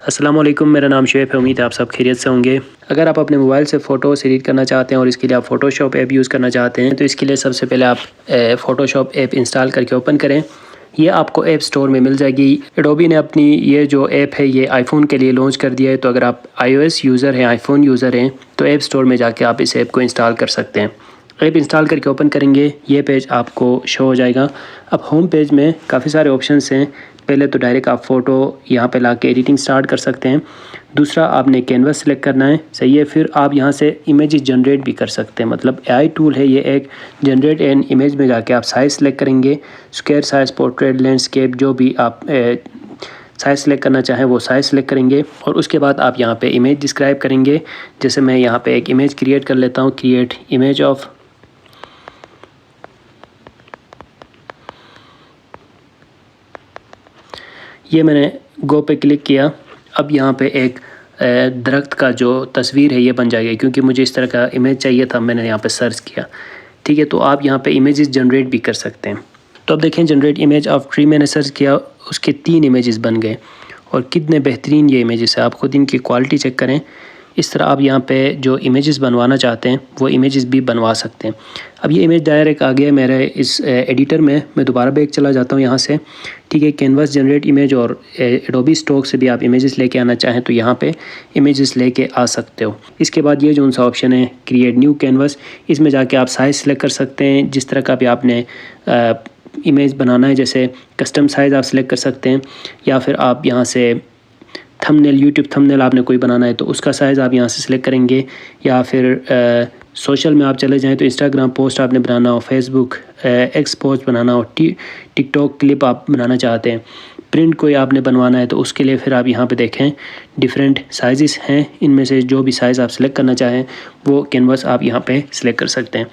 अस्सलाम वालेकुम, मेरा नाम शुएब है। उम्मीद है आप सब खैरियत से होंगे। अगर आप अपने मोबाइल से फ़ोटोज़ एडिट करना चाहते हैं और इसके लिए आप फ़ोटोशॉप ऐप यूज़ करना चाहते हैं तो इसके लिए सबसे पहले आप फ़ोटोशॉप ऐप इंस्टॉल करके ओपन करें। ये आपको ऐप स्टोर में मिल जाएगी। एडोबी ने अपनी ये जो ऐप है ये आईफ़ोन के लिए लॉन्च कर दिया है, तो अगर आप iOS यूज़र हैं, आईफ़ोन यूज़र हैं तो ऐप स्टोर में जाके आप इस ऐप को इंस्टॉल कर सकते हैं। ऐप इंस्टॉल करके ओपन करेंगे, ये पेज आपको शो हो जाएगा। अब होम पेज में काफ़ी सारे ऑप्शंस हैं। पहले तो डायरेक्ट आप फ़ोटो यहाँ पे लाके एडिटिंग स्टार्ट कर सकते हैं। दूसरा, आपने कैनवस सेलेक्ट करना है, सही है। फिर आप यहाँ से इमेजेस जनरेट भी कर सकते हैं, मतलब एआई टूल है ये एक। जनरेट एन इमेज में जाके आप साइज़ सेलेक्ट करेंगे, स्क्वायर साइज़, पोर्ट्रेट, लैंडस्केप, जो भी आप साइज़ सेलेक्ट करना चाहें वो साइज़ सेलेक्ट करेंगे और उसके बाद आप यहाँ पे इमेज डिस्क्राइब करेंगे। जैसे मैं यहाँ पे एक इमेज क्रिएट कर लेता हूँ, क्रिएट इमेज ऑफ। ये मैंने गो पे क्लिक किया। अब यहाँ पे एक दरख्त का जो तस्वीर है ये बन जाएगी, क्योंकि मुझे इस तरह का इमेज चाहिए था, मैंने यहाँ पे सर्च किया। ठीक है, तो आप यहाँ पे इमेजेस जनरेट भी कर सकते हैं। तो अब देखें, जनरेट इमेज ऑफ ट्री मैंने सर्च किया, उसके 3 इमेजेस बन गए और कितने बेहतरीन ये इमेजेस है। आप खुद इनकी क्वालिटी चेक करें। इस तरह आप यहाँ पे जो इमेजेस बनवाना चाहते हैं वो इमेजेस भी बनवा सकते हैं। अब ये इमेज डायरेक्ट आ गया मेरे इस एडिटर में। मैं दोबारा बैक चला जाता हूँ यहाँ से। ठीक है, कैनवस, जनरेट इमेज और एडोबी स्टॉक से भी आप इमेजेस लेके आना चाहें तो यहाँ पे इमेजेस लेके आ सकते हो। इसके बाद ये जो सा ऑप्शन है क्रिएट न्यू कैनवस, इसमें जाके आप साइज़ सेलेक्ट कर सकते हैं जिस तरह का भी आपने इमेज बनाना है। जैसे कस्टम साइज़ आप सेलेक्ट कर सकते हैं, या फिर आप यहाँ से थंबनेल, यूट्यूब थंबनेल आपने कोई बनाना है तो उसका साइज़ आप यहाँ से सिलेक्ट करेंगे। या फिर सोशल में आप चले जाएं तो इंस्टाग्राम पोस्ट आपने बनाना हो, फेसबुक एक्स पोस्ट बनाना हो, टिकटॉक क्लिप आप बनाना चाहते हैं, प्रिंट कोई आपने बनवाना है तो उसके लिए फिर आप यहाँ पे देखें डिफरेंट साइज़ हैं। इनमें से जो भी साइज़ आप सेलेक्ट करना चाहें वो कैनवस आप यहाँ पे सिलेक्ट कर सकते हैं।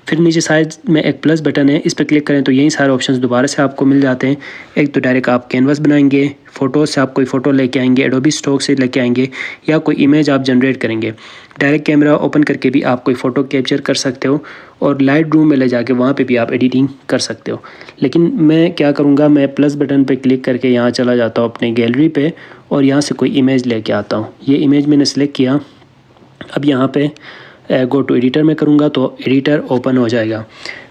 फिर नीचे साइज़ में एक प्लस बटन है, इस पर क्लिक करें तो यही सारे ऑप्शंस दोबारा से आपको मिल जाते हैं। एक तो डायरेक्ट आप कैनवस बनाएंगे, फ़ोटोज़ से आप कोई फ़ोटो लेके आएंगे, एडोबी स्टॉक से लेके आएंगे, या कोई इमेज आप जनरेट करेंगे। डायरेक्ट कैमरा ओपन करके भी आप कोई फ़ोटो कैप्चर कर सकते हो और लाइट रूम में ले जाके वहाँ पे भी आप एडिटिंग कर सकते हो। लेकिन मैं क्या करूँगा, मैं प्लस बटन पे क्लिक करके यहाँ चला जाता हूँ अपने गैलरी पे और यहाँ से कोई इमेज लेके आता हूँ। ये इमेज मैंने सेलेक्ट किया। अब यहाँ पे गो टू एडिटर में करूँगा तो एडिटर ओपन हो जाएगा।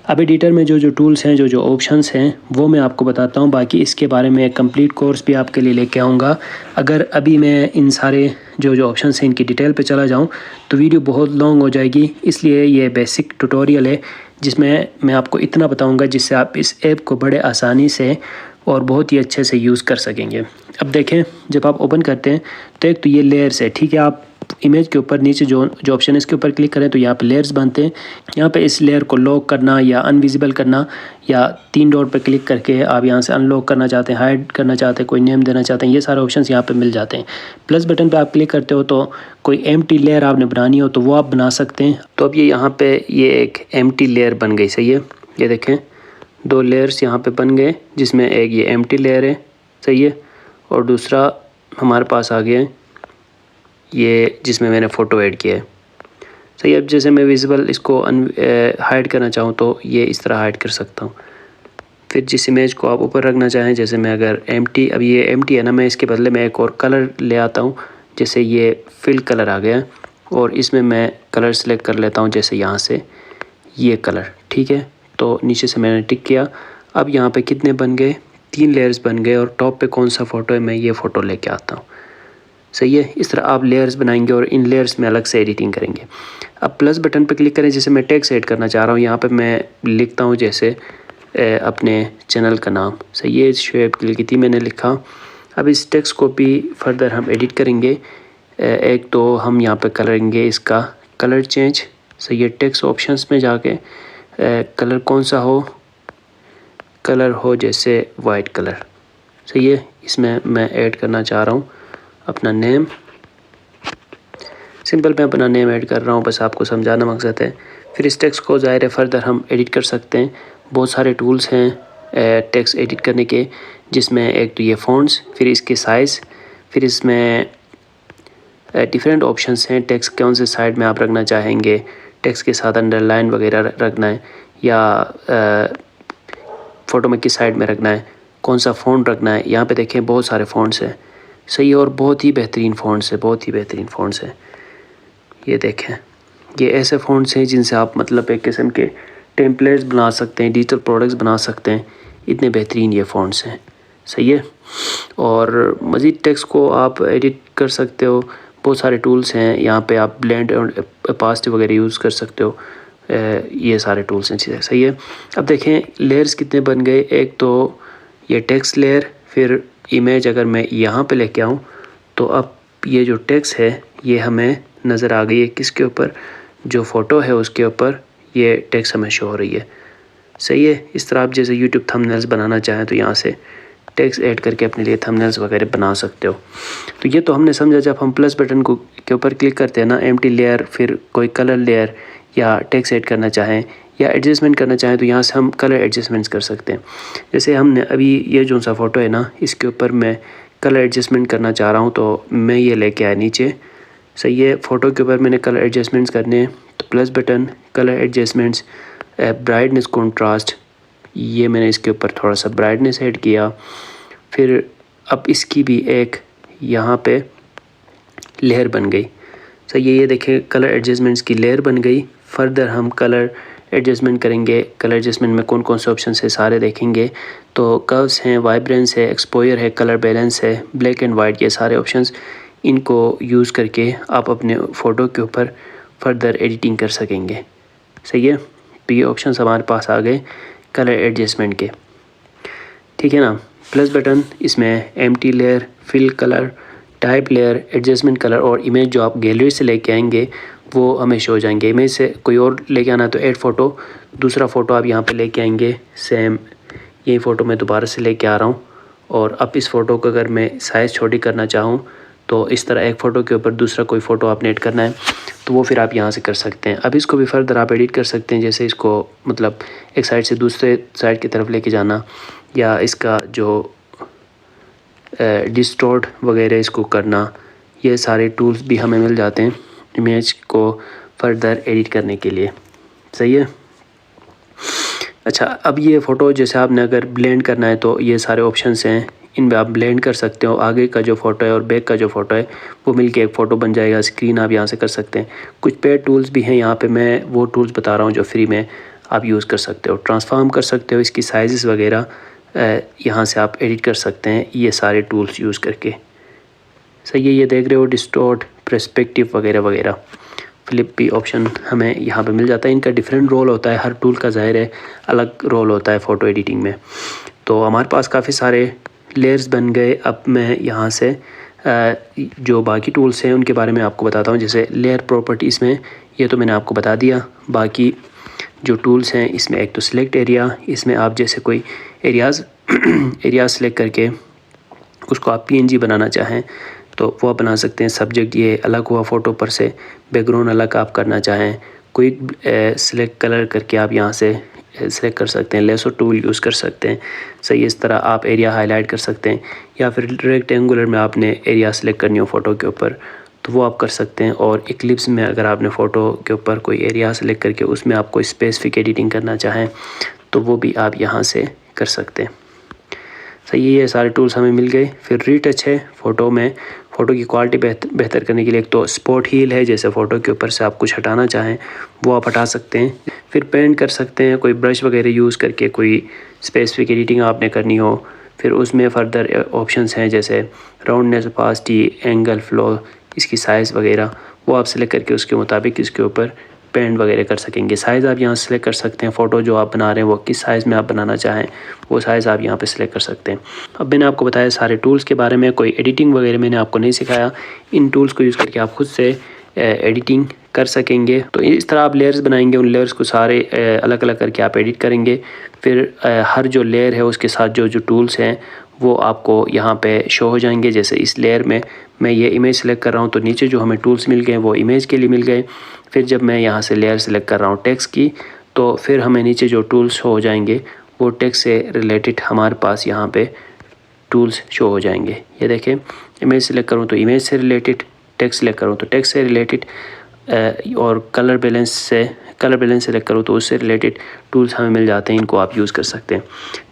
अब एडिटर में जो जो टूल्स हैं, जो जो ऑप्शंस हैं वो मैं आपको बताता हूँ। बाकी इसके बारे में एक कंप्लीट कोर्स भी आपके लिए लेके आऊँगा। अगर अभी मैं इन सारे जो जो ऑप्शंस हैं इनकी डिटेल पे चला जाऊँ तो वीडियो बहुत लॉन्ग हो जाएगी, इसलिए ये बेसिक ट्यूटोरियल है जिसमें मैं आपको इतना बताऊँगा जिससे आप इस ऐप को बड़े आसानी से और बहुत ही अच्छे से यूज़ कर सकेंगे। अब देखें, जब आप ओपन करते हैं तो एक तो ये लेयर्स है। ठीक है, आप इमेज के ऊपर नीचे जो जो ऑप्शन है इसके ऊपर क्लिक करें तो यहाँ पे लेयर्स बनते हैं। यहाँ पे इस लेयर को लॉक करना या अनविजिबल करना, या 3 डॉट पे क्लिक करके आप यहाँ से अनलॉक करना चाहते हैं, हाइड करना चाहते हैं, कोई नेम देना चाहते हैं, ये सारे ऑप्शंस यहाँ पे मिल जाते हैं। प्लस बटन पे आप क्लिक करते हो तो कोई एम्प्टी लेयर आपने बनानी हो तो वो आप बना सकते हैं। तो अब ये यहाँ पे ये एक एम्प्टी लेयर बन गई, सही है। ये देखें 2 लेयर्स यहाँ पे बन गए, जिसमें एक ये एम्प्टी लेयर है, सही है, और दूसरा हमारे पास आ गया है ये जिसमें मैंने फ़ोटो ऐड किया है, सही। अब जैसे मैं विजिबल इसको हाइड करना चाहूँ तो ये इस तरह हाइड कर सकता हूँ। फिर जिस इमेज को आप ऊपर रखना चाहें, जैसे मैं अगर एम्प्टी, अब ये एम्प्टी है ना, मैं इसके बदले में एक और कलर ले आता हूँ। जैसे ये फिल कलर आ गया और इसमें मैं कलर सेलेक्ट कर लेता हूँ, जैसे यहाँ से ये कलर। ठीक है, तो नीचे से मैंने टिक किया। अब यहाँ पे कितने बन गए, 3 लेयर्स बन गए और टॉप पे कौन सा फ़ोटो है मैं ये फ़ोटो लेके आता हूँ, सही है। इस तरह आप लेयर्स बनाएंगे और इन लेयर्स में अलग से एडिटिंग करेंगे। अब प्लस बटन पर क्लिक करें, जैसे मैं टेक्स्ट ऐड करना चाह रहा हूँ, यहाँ पे मैं लिखता हूँ जैसे अपने चैनल का नाम, सही है, शुएब किलगिती मैंने लिखा। अब इस टेक्स्ट को भी फर्दर हम एडिट करेंगे। एक तो हम यहाँ पे करेंगे इसका कलर चेंज, सही है। टेक्स्ट ऑप्शंस में जाके कलर कौन सा हो, कलर हो जैसे वाइट कलर, सही है। इसमें मैं ऐड करना चाह रहा हूँ अपना नेम, सिंपल मैं अपना नेम ऐड कर रहा हूँ, बस आपको समझाना मकसद है। फिर इस टेक्स्ट को ज़ाहिर है फर्दर हम एडिट कर सकते हैं। बहुत सारे टूल्स हैं टेक्स्ट एडिट करने के, जिसमें एक तो ये फ़ॉन्ट्स, फिर इसके साइज़, फिर इसमें डिफरेंट ऑप्शंस हैं। टेक्स्ट कौन से साइड में आप रखना चाहेंगे, टेक्स्ट के साथ अंडरलाइन वगैरह रखना है, या फ़ोटो में किस साइड में रखना है, कौन सा फ़ॉन्ट रखना है। यहाँ पे देखें बहुत सारे फ़ॉन्ट्स हैं, सही है, और बहुत ही बेहतरीन फ़ॉन्ट्स है, बहुत ही बेहतरीन फ़ॉन्ट्स है। ये देखें, ये ऐसे फ़ॉन्ट्स हैं जिनसे आप मतलब एक किस्म के टेम्पलेट्स बना सकते हैं, डिजिटल प्रोडक्ट्स बना सकते हैं, इतने बेहतरीन ये फ़ॉन्ट्स हैं। सही है, और मज़ीद टेक्स्ट को आप एडिट कर सकते हो, बहुत सारे टूल्स हैं यहाँ पे, आप ब्लेंड और ओपेसिटी वगैरह यूज़ कर सकते हो, ये सारे टूल्स हैं चीज़ें। सही है, अब देखें लेयर्स कितने बन गए। एक तो ये टेक्स्ट लेयर, फिर इमेज अगर मैं यहाँ पे लेके आऊँ तो अब ये जो टेक्स्ट है ये हमें नज़र आ गई है किसके ऊपर, जो फ़ोटो है उसके ऊपर ये टेक्स्ट हमें शो हो रही है। सही है, इस तरह आप जैसे यूट्यूब थंबनेल्स बनाना चाहें तो यहाँ से टेक्स्ट ऐड करके अपने लिए थंबनेल्स वगैरह बना सकते हो। तो ये तो हमने समझा, जब हम प्लस बटन को के ऊपर क्लिक करते हैं ना, एम्प्टी लेयर, फिर कोई कलर लेयर या टेक्स्ट ऐड करना चाहें या एडजस्टमेंट करना चाहें तो यहाँ से हम कलर एडजस्टमेंट्स कर सकते हैं। जैसे हमने अभी ये जो सा फ़ोटो है ना, इसके ऊपर मैं कलर एडजस्टमेंट करना चाह रहा हूँ तो मैं ये लेके आया नीचे। सही है, फ़ोटो के ऊपर मैंने कलर एडजस्टमेंट्स करने हैं तो plus button, colour adjustments, brightness, contrast, ये मैंने इसके ऊपर थोड़ा सा ब्राइटनेस ऐड किया। फिर अब इसकी भी एक यहाँ पे लेयर बन गई। सही है, ये देखें कलर एडजस्टमेंट्स की लेयर बन गई। फर्दर हम कलर एडजस्टमेंट करेंगे, कलर एडजस्टमेंट में कौन कौन से ऑप्शन है सारे देखेंगे। तो कर्व्स हैं, वाइब्रेंस है, एक्सपोजर है, कलर बैलेंस है, ब्लैक एंड वाइट, ये सारे ऑप्शंस, इनको यूज़ करके आप अपने फ़ोटो के ऊपर फर्दर एडिटिंग कर सकेंगे। सही है, तो ये ऑप्शंस हमारे पास आ गए कलर एडजस्टमेंट के। ठीक है ना, प्लस बटन, इसमें empty layer, fill colour, type layer, adjustment colour और इमेज जो आप गैलरी से लेके आएंगे वो हमें शो हो जाएंगे। इमेज से कोई और लेके आना तो ऐड फ़ोटो, दूसरा फ़ोटो आप यहाँ पे लेके आएंगे, सेम यही फ़ोटो मैं दोबारा से लेके आ रहा हूँ। और अब इस फ़ोटो को अगर मैं साइज़ छोटी करना चाहूँ तो इस तरह एक फ़ोटो के ऊपर दूसरा कोई फ़ोटो आपने ऐड करना है तो वो फिर आप यहाँ से कर सकते हैं। अब इसको भी फर्दर आप एडिट कर सकते हैं, जैसे इसको मतलब एक साइड से दूसरे साइड की तरफ लेके जाना, या इसका जो डिस्टॉर्ट वगैरह इसको करना, ये सारे टूल्स भी हमें मिल जाते हैं इमेज को फर्दर एडिट करने के लिए। सही है, अच्छा, अब ये फ़ोटो जैसे आपने अगर ब्लेंड करना है तो ये सारे ऑप्शंस हैं, इनमें आप ब्लेंड कर सकते हो। आगे का जो फ़ोटो है और बैक का जो फ़ोटो है वो मिलके एक फ़ोटो बन जाएगा। स्क्रीन आप यहाँ से कर सकते हैं। कुछ पेड टूल्स भी हैं यहाँ पे, मैं वो टूल्स बता रहा हूँ जो फ्री में आप यूज़ कर सकते हो। ट्रांसफॉर्म कर सकते हो, इसकी साइज़ वगैरह यहाँ से आप एडिट कर सकते हैं ये सारे टूल्स यूज़ करके। सही है, ये देख रहे हो डिस्टॉर्ट, पर्सपेक्टिव वगैरह वगैरह। फ्लिप भी ऑप्शन हमें यहाँ पे मिल जाता है। इनका डिफरेंट रोल होता है, हर टूल का ज़ाहिर है अलग रोल होता है फ़ोटो एडिटिंग में। तो हमारे पास काफ़ी सारे लेयर्स बन गए। अब मैं यहाँ से जो बाकी टूल्स हैं उनके बारे में आपको बताता हूँ। जैसे लेयर प्रॉपर्टीज़ में ये तो मैंने आपको बता दिया। बाकी जो टूल्स हैं इसमें एक तो सिलेक्ट एरिया, इसमें आप जैसे कोई एरियाज़ सेलेक्ट करके उसको आप PNG बनाना चाहें तो वो आप बना सकते हैं। सब्जेक्ट ये अलग हुआ फ़ोटो पर से, बैकग्राउंड अलग आप करना चाहें, कोई सिलेक्ट कलर करके आप यहाँ से सिलेक्ट कर सकते हैं। लेसो टूल यूज़ कर सकते हैं। सही, इस तरह आप एरिया हाईलाइट कर सकते हैं। या फिर रेक्टेंगुलर में आपने एरिया सेलेक्ट करनी हो फ़ोटो के ऊपर तो वो आप कर सकते हैं। और इक्लिप्स में अगर आपने फ़ोटो के ऊपर कोई एरिया सेलेक्ट करके उसमें आप कोई स्पेसिफिक एडिटिंग करना चाहें तो वो भी आप यहाँ से कर सकते हैं। सही है, ये सारे टूल्स हमें मिल गए। फिर रीटच है फ़ोटो में, फ़ोटो की क्वालिटी बेहतर करने के लिए। एक तो स्पॉट हील है, जैसे फ़ोटो के ऊपर से आप कुछ हटाना चाहें वो आप हटा सकते हैं। फिर पेंट कर सकते हैं, कोई ब्रश वगैरह यूज़ करके कोई स्पेसिफिक एडिटिंग आपने करनी हो। फिर उसमें फ़र्दर ऑप्शंस हैं जैसे राउंडनेस, ओपेसिटी, एंगल, फ्लो, इसकी साइज़ वगैरह, वो आप सेलेक्ट करके उसके मुताबिक इसके ऊपर पेंट वगैरह कर सकेंगे। साइज़ आप यहाँ सेलेक्ट कर सकते हैं, फ़ोटो जो आप बना रहे हैं वो किस साइज़ में आप बनाना चाहें वो साइज़ आप यहाँ पे सेलेक्ट कर सकते हैं। अब मैंने आपको बताया सारे टूल्स के बारे में, कोई एडिटिंग वगैरह मैंने आपको नहीं सिखाया। इन टूल्स को यूज़ करके आप खुद से एडिटिंग कर सकेंगे। तो इस तरह आप लेयर्स बनाएंगे, उन लेयर्स को सारे अलग अलग करके आप एडिट करेंगे। फिर हर जो लेयर है उसके साथ जो टूल्स हैं वो आपको यहाँ पे शो हो जाएंगे। जैसे इस लेयर में मैं ये इमेज सेलेक्ट कर रहा हूँ तो नीचे जो हमें टूल्स मिल गए वो इमेज के लिए मिल गए। फिर जब मैं यहाँ से लेयर सेलेक्ट कर रहा हूँ टेक्स्ट की तो फिर हमें नीचे जो टूल्स शो हो जाएंगे वो टेक्स्ट से रिलेटेड हमारे पास यहाँ पे टूल्स शो हो जाएंगे। ये देखें, इमेज सेलेक्ट करूँ तो इमेज से रिलेटेड, टेक्स्ट सेलेक्ट करूँ तो टेक्स्ट से रिलेटेड, और कलर बैलेंस से कलर बैलेंस सेलेक्ट करो तो उससे रिलेटेड टूल्स हमें मिल जाते हैं, इनको आप यूज़ कर सकते हैं।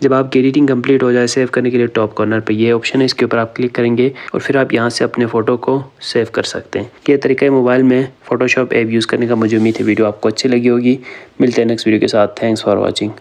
जब आपकी एडिटिंग कंप्लीट हो जाए सेव करने के लिए टॉप कॉर्नर पे ये ऑप्शन है, इसके ऊपर आप क्लिक करेंगे और फिर आप यहाँ से अपने फ़ोटो को सेव कर सकते हैं। ये तरीका है मोबाइल में फ़ोटोशॉप ऐप यूज़ करने का। मुझे उम्मीद है वीडियो आपको अच्छी लगी होगी। मिलते हैं नेक्स्ट वीडियो के साथ। Thanks for watching.